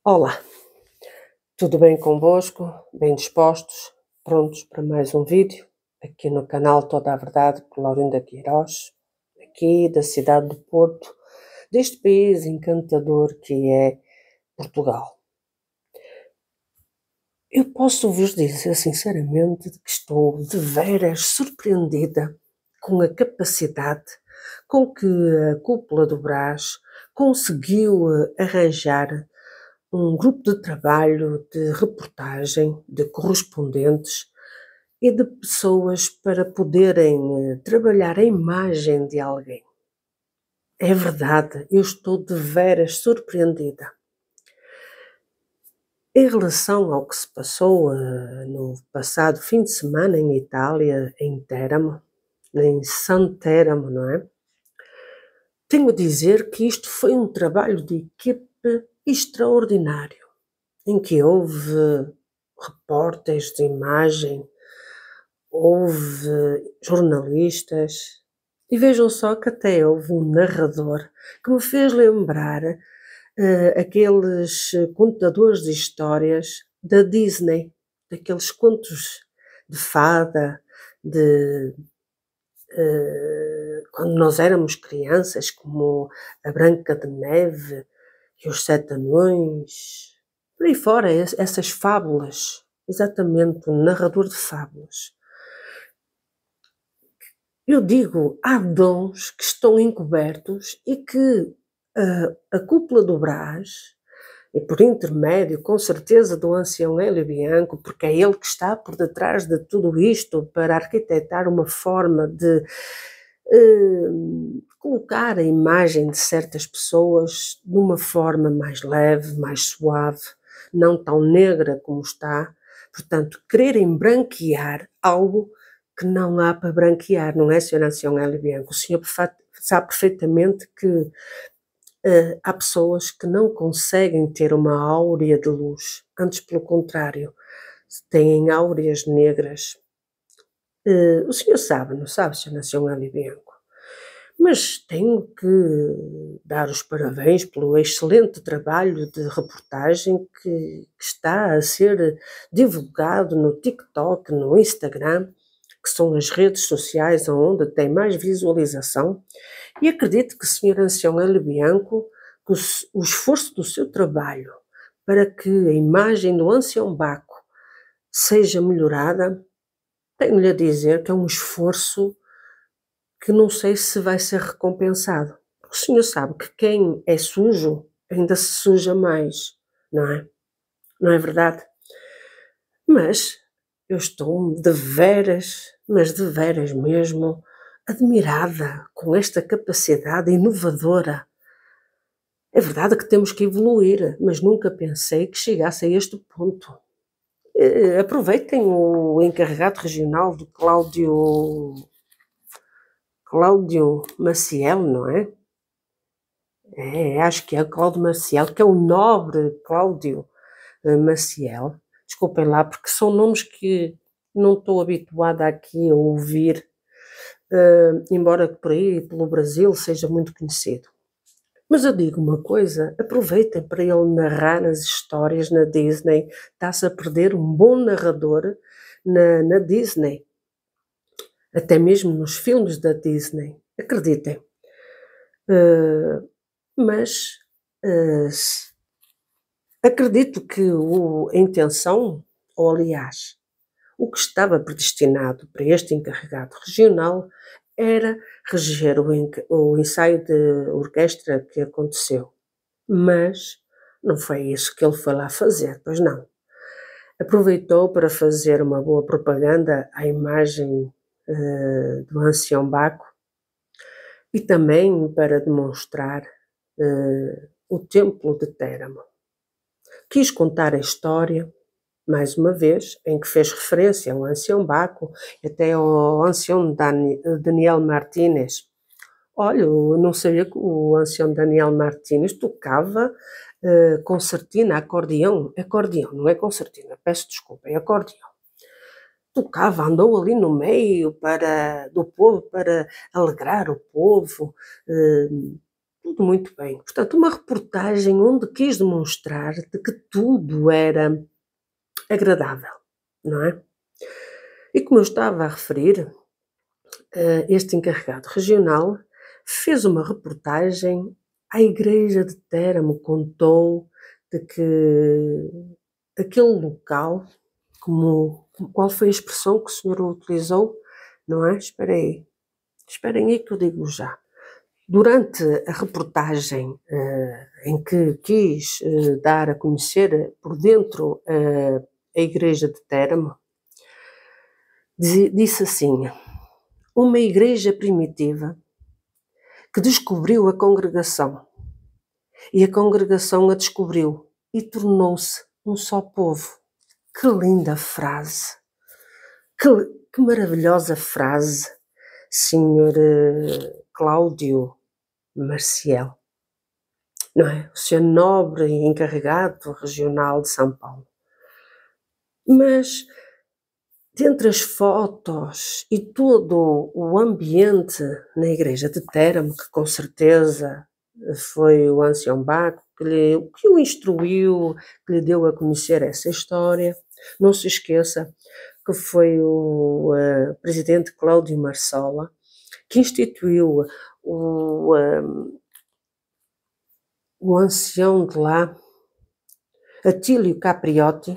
Olá, tudo bem convosco? Bem dispostos? Prontos para mais um vídeo? Aqui no canal Toda a Verdade, com Laurinda Queiroz, aqui da cidade do Porto, deste país encantador que é Portugal. Eu posso vos dizer sinceramente que estou de veras surpreendida com a capacidade com que a cúpula do Brás conseguiu arranjar um grupo de trabalho, de reportagem, de correspondentes e de pessoas para poderem trabalhar a imagem de alguém. É verdade, eu estou de veras surpreendida. Em relação ao que se passou no passado fim de semana em Itália, em Teramo, em Santeramo, não é? Tenho a dizer que isto foi um trabalho de equipe extraordinário, em que houve repórteres de imagem, houve jornalistas, e vejam só que até houve um narrador que me fez lembrar aqueles contadores de histórias da Disney, daqueles contos de fada, de quando nós éramos crianças, como a Branca de Neve e os Sete Anões, por aí fora, essas fábulas, exatamente, um narrador de fábulas. Eu digo, há dons que estão encobertos e que a cúpula do Brás, e por intermédio, com certeza, do ancião Hélio Bianco, porque é ele que está por detrás de tudo isto para arquitetar uma forma de colocar a imagem de certas pessoas de uma forma mais leve, mais suave, não tão negra como está. Portanto, quererem branquear algo que não há para branquear, não é, Sr. Ancião Hélio Bianco? O senhor sabe perfeitamente que há pessoas que não conseguem ter uma áurea de luz, antes pelo contrário, têm áureas negras. O senhor sabe, não sabe, Sr. Ancião Hélio Bianco? Mas tenho que dar os parabéns pelo excelente trabalho de reportagem que está a ser divulgado no TikTok, no Instagram, que são as redes sociais onde tem mais visualização, e acredito que o Sr. Ancião Hélio Bianco, que o esforço do seu trabalho para que a imagem do Ancião Baco seja melhorada, tenho-lhe a dizer que é um esforço que não sei se vai ser recompensado. O senhor sabe que quem é sujo ainda se suja mais, não é? Não é verdade? Mas eu estou de veras, mas de veras mesmo, admirada com esta capacidade inovadora. É verdade que temos que evoluir, mas nunca pensei que chegasse a este ponto. Aproveitem o encarregado regional do Cláudio Maciel, não é? Acho que é Cláudio Maciel, que é o nobre Cláudio Maciel. Desculpem lá, porque são nomes que não estou habituada aqui a ouvir, embora por aí, pelo Brasil, seja muito conhecido. Mas eu digo uma coisa, aproveitem para ele narrar as histórias na Disney. Está-se a perder um bom narrador na Disney, até mesmo nos filmes da Disney, acreditem. Mas acredito que a intenção, ou aliás, o que estava predestinado para este encarregado regional era reger o ensaio de orquestra que aconteceu. Mas não foi isso que ele foi lá fazer, pois não. Aproveitou para fazer uma boa propaganda à imagem do ancião Baco e também para demonstrar o templo de Teramo. Quis contar a história, mais uma vez, em que fez referência ao ancião Baco e até ao ancião Daniel Martínez. Olha, eu não sabia que o ancião Daniel Martínez tocava concertina, acordeão, não é concertina, peço desculpa, é acordeão. Tocava, andou ali no meio do povo para alegrar o povo, tudo muito bem. Portanto, uma reportagem onde quis demonstrar de que tudo era agradável, não é? E como eu estava a referir, este encarregado regional fez uma reportagem à igreja de Teramo, contou de que aquele local, qual foi a expressão que o senhor utilizou, não é? Esperem aí que eu digo já. Durante a reportagem em que quis dar a conhecer por dentro a igreja de Teramo, disse assim: uma igreja primitiva que descobriu a congregação, e a congregação a descobriu, e tornou-se um só povo. Que linda frase! Que maravilhosa frase, senhor Cláudio Marcial, não é? O senhor nobre e encarregado regional de São Paulo. Mas, dentre as fotos e todo o ambiente na igreja de Teramo, que com certeza foi o ancião Baco que o instruiu, que lhe deu a conhecer essa história, não se esqueça que foi o presidente Cláudio Marsola que instituiu o ancião de lá, Atílio Capriotti,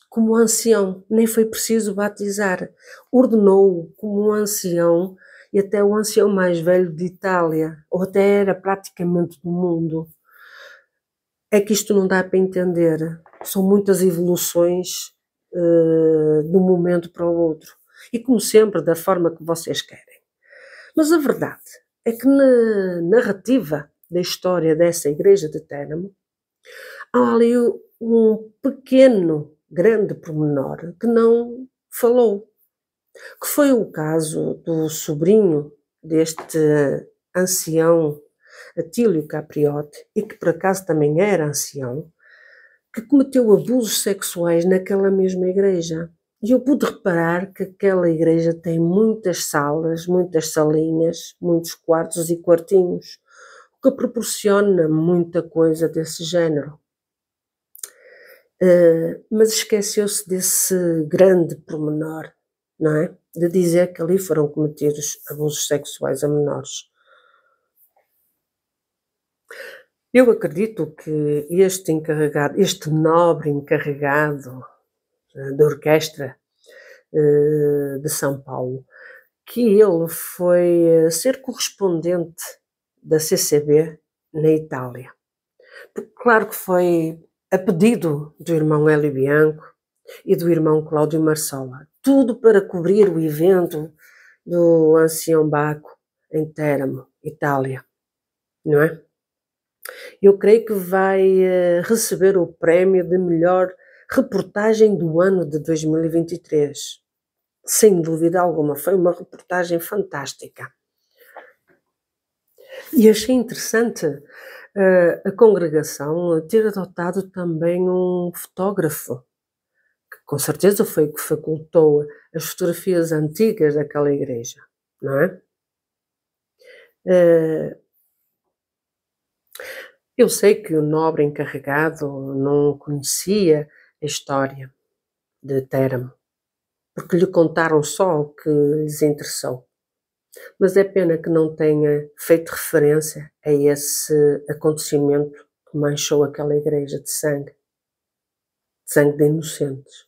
como ancião, nem foi preciso batizar, ordenou-o como um ancião e até o ancião mais velho de Itália, ou até era praticamente do mundo. É que isto não dá para entender, são muitas evoluções de um momento para o outro, e como sempre, da forma que vocês querem. Mas a verdade é que na narrativa da história dessa igreja de Teramo, há ali um pequeno, grande pormenor que não falou, que foi o caso do sobrinho deste ancião Atílio Capriotti, e que por acaso também era ancião, que cometeu abusos sexuais naquela mesma igreja. E eu pude reparar que aquela igreja tem muitas salas, muitas salinhas, muitos quartos e quartinhos, o que proporciona muita coisa desse género. Mas esqueceu-se desse grande pormenor, não é? De dizer que ali foram cometidos abusos sexuais a menores. Eu acredito que este nobre encarregado da orquestra de São Paulo, que ele foi ser correspondente da CCB na Itália. Claro que foi a pedido do irmão Hélio Bianco e do irmão Cláudio Marsola, tudo para cobrir o evento do ancião Baco em Teramo, Itália, não é? Eu creio que vai receber o prémio de melhor reportagem do ano de 2023. Sem dúvida alguma, foi uma reportagem fantástica. E achei interessante a congregação ter adotado também um fotógrafo, que com certeza foi o que facultou as fotografias antigas daquela igreja, não é? Eu sei que o nobre encarregado não conhecia a história de Teramo, porque lhe contaram só o que lhes interessou. Mas é pena que não tenha feito referência a esse acontecimento que manchou aquela igreja de sangue de inocentes.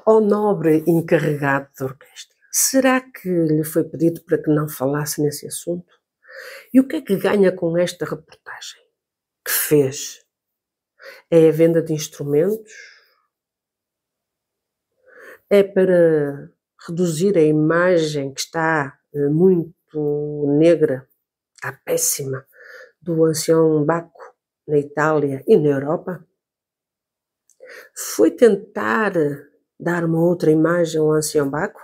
Ó nobre encarregado da orquestra, será que lhe foi pedido para que não falasse nesse assunto? E o que é que ganha com esta reportagem que fez? É a venda de instrumentos? É para reduzir a imagem que está muito negra, está péssima, do ancião Baco na Itália e na Europa? Foi tentar dar uma outra imagem ao ancião Baco?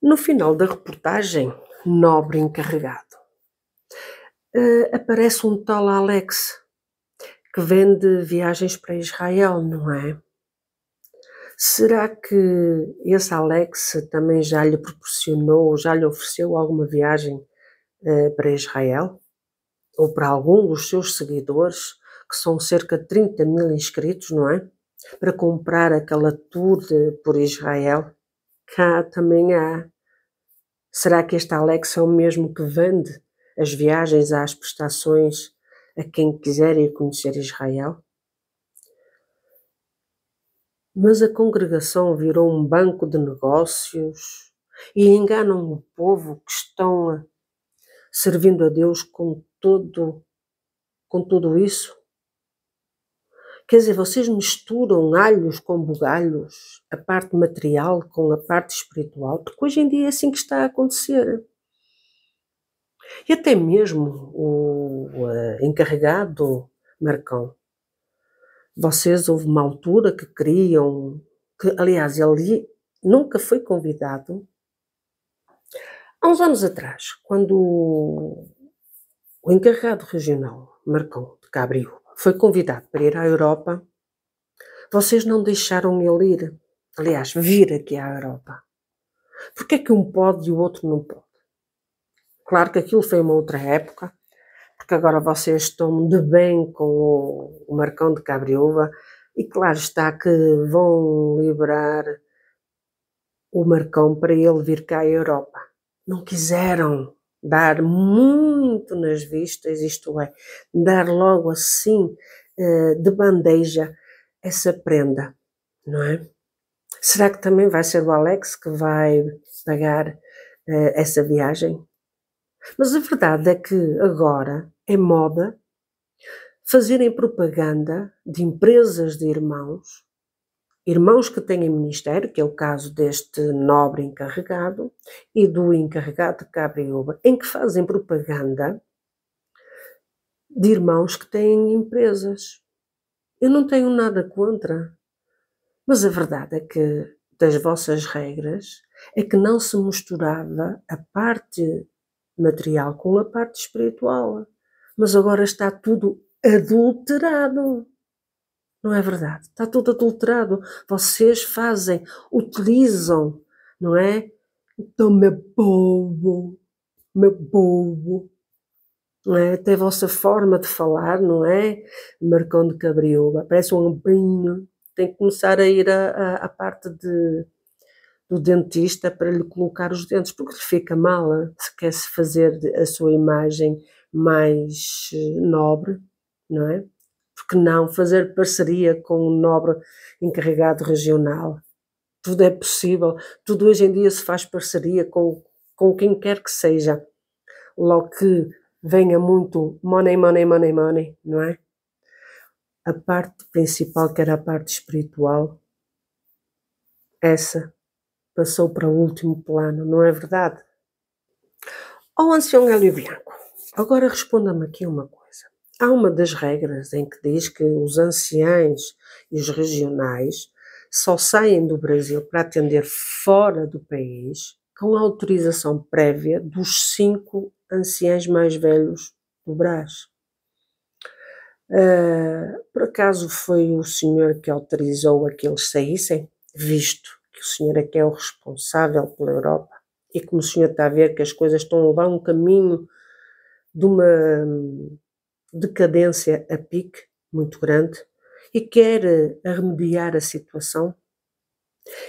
No final da reportagem, nobre encarregado, aparece um tal Alex que vende viagens para Israel, não é? Será que esse Alex também já lhe proporcionou, já lhe ofereceu alguma viagem, para Israel? Ou para algum dos seus seguidores, que são cerca de 30.000 inscritos, não é? Para comprar aquela tour por Israel? Cá também há. Será que este Alex é o mesmo que vende as viagens às prestações a quem quiser ir conhecer Israel? Mas a congregação virou um banco de negócios e enganam o povo que estão servindo a Deus com tudo isso. Quer dizer, vocês misturam alhos com bugalhos, a parte material com a parte espiritual, porque hoje em dia é assim que está a acontecer. E até mesmo o encarregado Marcão, vocês houve uma altura que queriam, que aliás ele nunca foi convidado, há uns anos atrás, quando o encarregado regional, Marcão de Cabril, foi convidado para ir à Europa, vocês não deixaram ele ir. Aliás, vir aqui à Europa. Porque é que um pode e o outro não pode? Claro que aquilo foi uma outra época, porque agora vocês estão de bem com o Marcão de Cabriúva e claro está que vão liberar o Marcão para ele vir cá à Europa. Não quiseram dar muito nas vistas, isto é, dar logo assim, de bandeja, essa prenda, não é? Será que também vai ser o Alex que vai pagar essa viagem? Mas a verdade é que agora é moda fazerem propaganda de empresas de irmãos, irmãos que têm ministério, que é o caso deste nobre encarregado, e do encarregado de Cabriúba, em que fazem propaganda de irmãos que têm empresas. Eu não tenho nada contra, mas a verdade é que das vossas regras é que não se misturava a parte material com a parte espiritual. Mas agora está tudo adulterado. Não é verdade? Está tudo adulterado. Vocês fazem, utilizam, não é? Então, meu povo, não é? Até a vossa forma de falar, não é? Marcão de Cabriúva, parece um ampinho. Tem que começar a ir à parte do dentista para lhe colocar os dentes, porque lhe fica mal, se quer-se fazer a sua imagem mais nobre, não é? Porque não fazer parceria com um nobre encarregado regional? Tudo é possível, tudo hoje em dia se faz parceria com quem quer que seja, logo que venha muito money, money, money, money, não é? A parte principal, que era a parte espiritual, essa passou para o último plano, não é verdade? Ó ancião Hélio Bianco, agora responda-me aqui uma coisa. Há uma das regras em que diz que os anciães e os regionais só saem do Brasil para atender fora do país com a autorização prévia dos 5 anciães mais velhos do Brás. Por acaso foi o senhor que autorizou a que eles saíssem, visto que o senhor é que é o responsável pela Europa e como o senhor está a ver que as coisas estão a levar um caminho de uma decadência a pique muito grande e quer remediar a situação?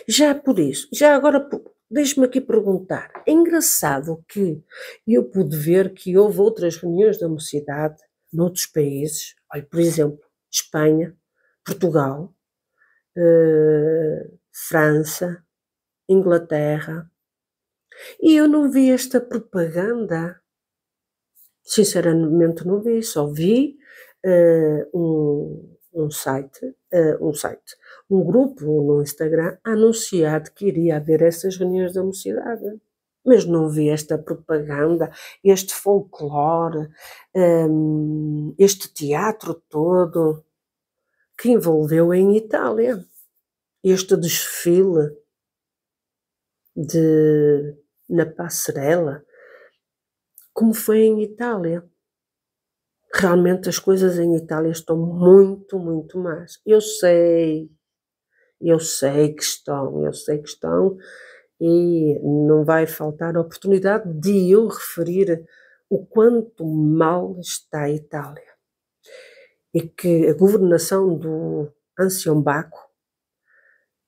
Já por isso, já agora deixe-me aqui perguntar, é engraçado que eu pude ver que houve outras reuniões da mocidade noutros países, olha, por exemplo, Espanha, Portugal, França, Inglaterra, e eu não vi esta propaganda, sinceramente não vi, só vi um site, um grupo no Instagram a anunciar que iria haver essas reuniões da mocidade. Mas não vi esta propaganda, este folclore, este teatro todo que envolveu em Itália. Este desfile na passarela, como foi em Itália. Realmente as coisas em Itália estão muito, muito más. Eu sei eu sei que estão, e não vai faltar a oportunidade de eu referir o quanto mal está a Itália. E que a governação do Ancião Baco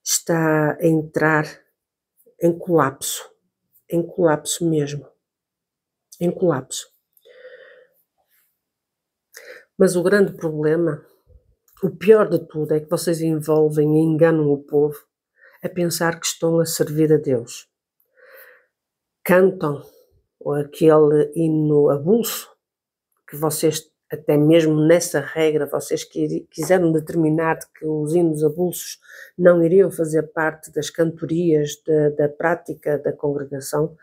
está a entrar em colapso mesmo, em colapso. Mas o grande problema, o pior de tudo, é que vocês envolvem e enganam o povo a pensar que estão a servir a Deus. Cantam aquele hino avulso, que vocês, até mesmo nessa regra, vocês quiseram determinar que os hinos avulsos não iriam fazer parte das cantorias da prática da congregação,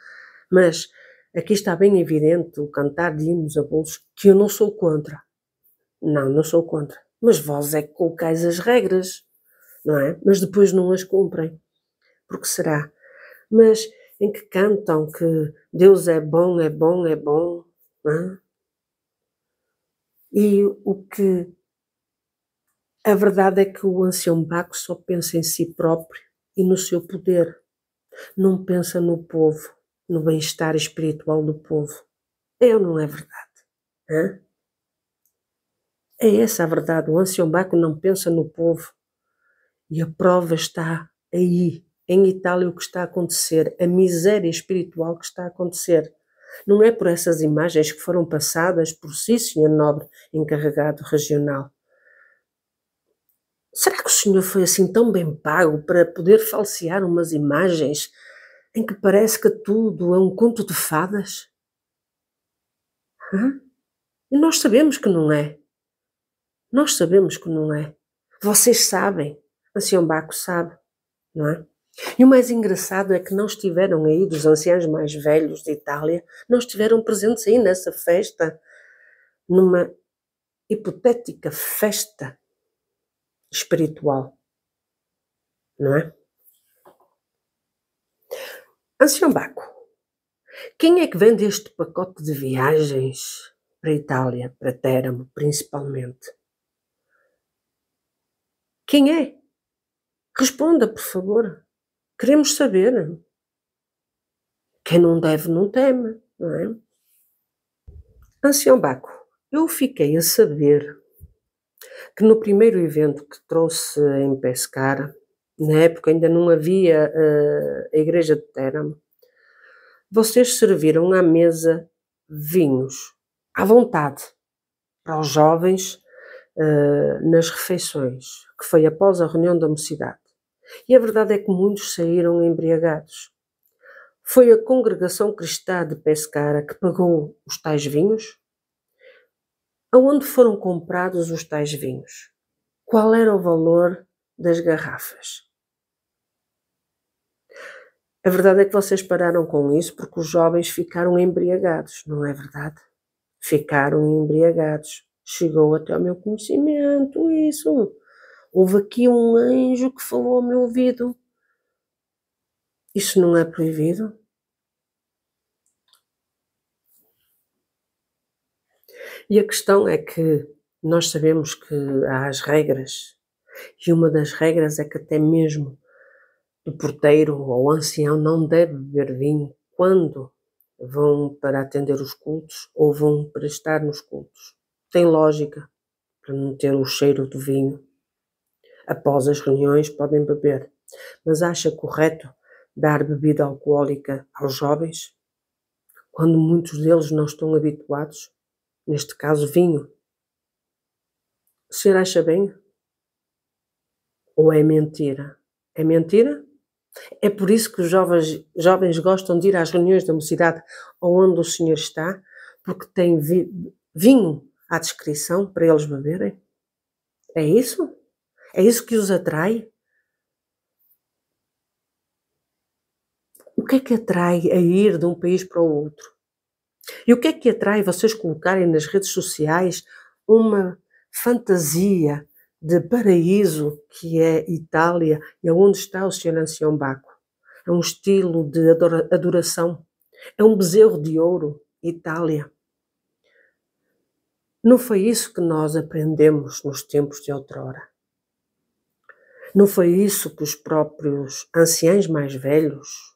mas aqui está bem evidente o cantar de hinos avulsos, que eu não sou contra. Não sou contra. Mas vós é que colocais as regras, não é? Mas depois não as cumprem. Por que será? Mas em que cantam que Deus é bom, é bom, é bom, não é? E a verdade é que o Ancião Baco só pensa em si próprio e no seu poder. Não pensa no povo, no bem-estar espiritual do povo. É ou não é verdade? Hã? É essa a verdade. O Ancião Baco não pensa no povo. E a prova está aí, em Itália, o que está a acontecer, a miséria espiritual que está a acontecer. Não é por essas imagens que foram passadas por si, Sr. Nobre encarregado regional. Será que o senhor foi assim tão bem pago para poder falsear umas imagens em que parece que tudo é um conto de fadas? Hã? E nós sabemos que não é. Nós sabemos que não é. Vocês sabem. O Sr. Baco sabe, não é? E o mais engraçado é que não estiveram aí, dos anciãos mais velhos de Itália, não estiveram presentes aí nessa festa, numa hipotética festa espiritual, não é? Ancião Baco, quem é que vende este pacote de viagens para a Itália, para Teramo, principalmente? Quem é? Responda, por favor. Queremos saber. Quem não deve, não teme, não é? Ancião Baco, eu fiquei a saber que no primeiro evento que trouxe em Pescara, na época ainda não havia a igreja de Teramo, vocês serviram à mesa vinhos, à vontade, para os jovens nas refeições, que foi após a reunião da mocidade. E a verdade é que muitos saíram embriagados. Foi a congregação cristã de Pescara que pagou os tais vinhos? Aonde foram comprados os tais vinhos? Qual era o valor das garrafas? A verdade é que vocês pararam com isso porque os jovens ficaram embriagados, não é verdade? Ficaram embriagados. Chegou até ao meu conhecimento isso. Houve aqui um anjo que falou ao meu ouvido. Isso não é proibido? E a questão é que nós sabemos que há as regras, e uma das regras é que até mesmo o porteiro ou o ancião não deve beber vinho quando vão para atender os cultos ou vão para estar nos cultos. Tem lógica, para não ter o cheiro do vinho. Após as reuniões podem beber, mas acha correto dar bebida alcoólica aos jovens, quando muitos deles não estão habituados? Neste caso, vinho. O senhor acha bem? Ou é mentira? É mentira? É por isso que os jovens gostam de ir às reuniões da mocidade onde o senhor está, porque tem vinho à descrição para eles beberem? É isso? É isso que os atrai? O que é que atrai a ir de um país para o outro? E o que é que atrai vocês colocarem nas redes sociais uma fantasia de paraíso que é Itália e onde está o Sr. Ancião Baco? É um estilo de adoração. É um bezerro de ouro, Itália. Não foi isso que nós aprendemos nos tempos de outrora. Não foi isso que os próprios anciães mais velhos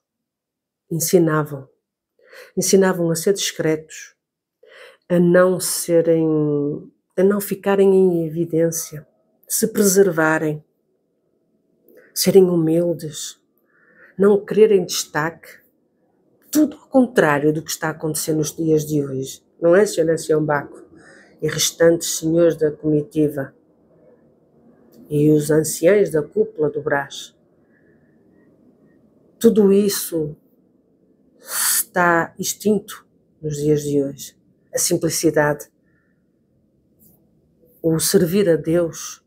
ensinavam? Ensinavam a ser discretos, a não ficarem em evidência, se preservarem, serem humildes, não quererem destaque. Tudo ao contrário do que está acontecendo nos dias de hoje. Não é, Sr. Ancião Baco e restantes senhores da comitiva e os anciães da cúpula do Brás? Tudo isso está extinto nos dias de hoje. A simplicidade, o servir a Deus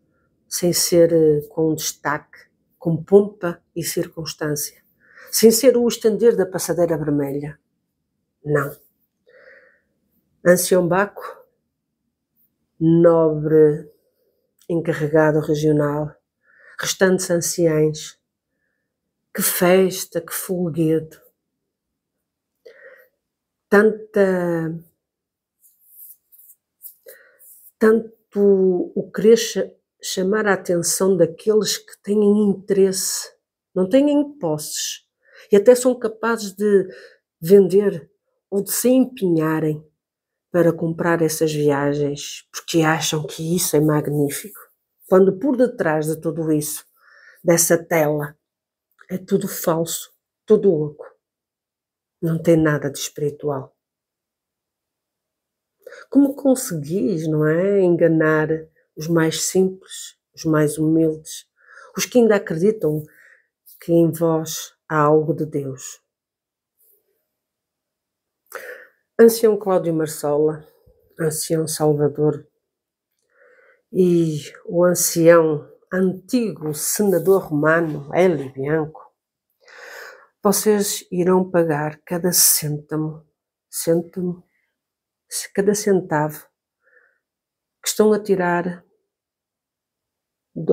sem ser com destaque, com pompa e circunstância, sem ser o estender da passadeira vermelha. Não. Ancião Baco, nobre encarregado regional, restantes anciães, que festa, que folguedo, tanto o querer chamar a atenção daqueles que têm interesse, não têm posses, e até são capazes de vender ou de se empenharem para comprar essas viagens, porque acham que isso é magnífico. Quando por detrás de tudo isso, dessa tela, é tudo falso, tudo oco. Não tem nada de espiritual. Como conseguis, não é, enganar os mais simples, os mais humildes, os que ainda acreditam que em vós há algo de Deus? Ancião Cláudio Marsola, ancião Salvador e o ancião antigo senador romano Hélio Bianco, vocês irão pagar cada cada centavo que estão a tirar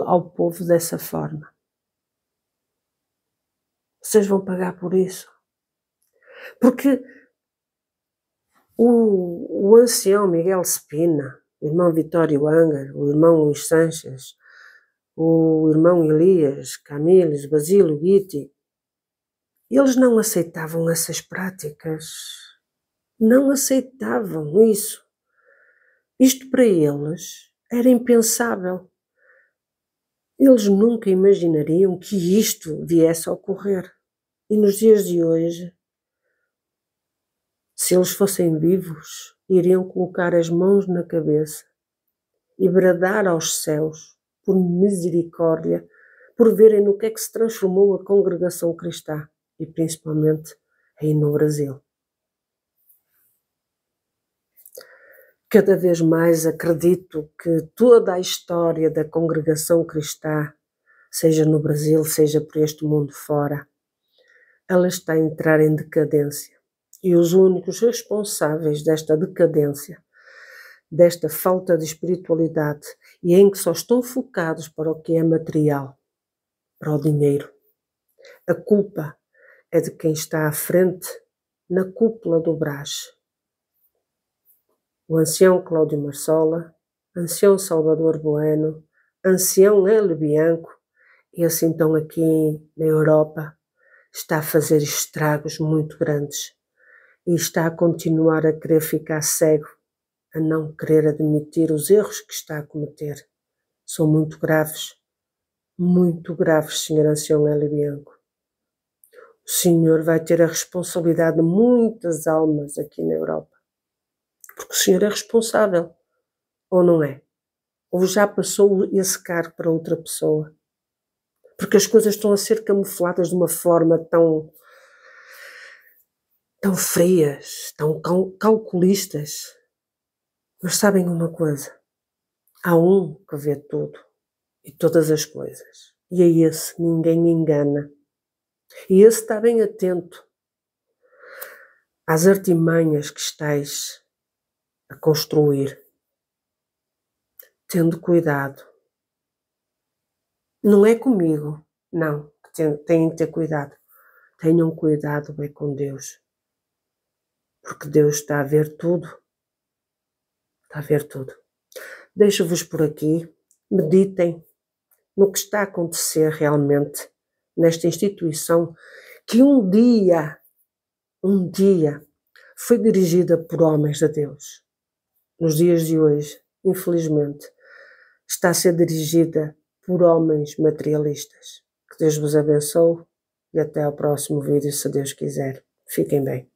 ao povo dessa forma. Vocês vão pagar por isso. Porque o ancião Miguel Spina, o irmão Vitório Anger, o irmão Luís Sanches, o irmão Elias, Camilo, Basílio, Guiti, eles não aceitavam essas práticas. Não aceitavam isso. Isto para eles era impensável. Eles nunca imaginariam que isto viesse a ocorrer. E nos dias de hoje, se eles fossem vivos, iriam colocar as mãos na cabeça e bradar aos céus por misericórdia, por verem no que é que se transformou a congregação cristã, e principalmente aí no Brasil. Cada vez mais acredito que toda a história da congregação cristã, seja no Brasil, seja por este mundo fora, ela está a entrar em decadência. E os únicos responsáveis desta decadência, desta falta de espiritualidade, e em que só estão focados para o que é material, para o dinheiro, a culpa é de quem está à frente na cúpula do Brás. O ancião Cláudio Marsola, ancião Salvador Bueno, ancião Hélio Bianco, e assim então aqui na Europa, está a fazer estragos muito grandes e está a continuar a querer ficar cego, a não querer admitir os erros que está a cometer. São muito graves, Sr. ancião Hélio Bianco. O senhor vai ter a responsabilidade de muitas almas aqui na Europa. Porque o senhor é responsável, ou não é? Ou já passou esse cargo para outra pessoa? Porque as coisas estão a ser camufladas de uma forma tão frias, tão calculistas. Mas sabem uma coisa? Há um que vê tudo e todas as coisas. E a esse ninguém engana. E esse está bem atento às artimanhas que estáis a construir, tendo cuidado. Não é comigo, não, têm que ter cuidado. Tenham cuidado é com Deus, porque Deus está a ver tudo, está a ver tudo. Deixo-vos por aqui, meditem, no que está a acontecer realmente nesta instituição que um dia, foi dirigida por homens de Deus. Nos dias de hoje, infelizmente, está a ser dirigida por homens materialistas. Que Deus vos abençoe e até ao próximo vídeo, se Deus quiser. Fiquem bem.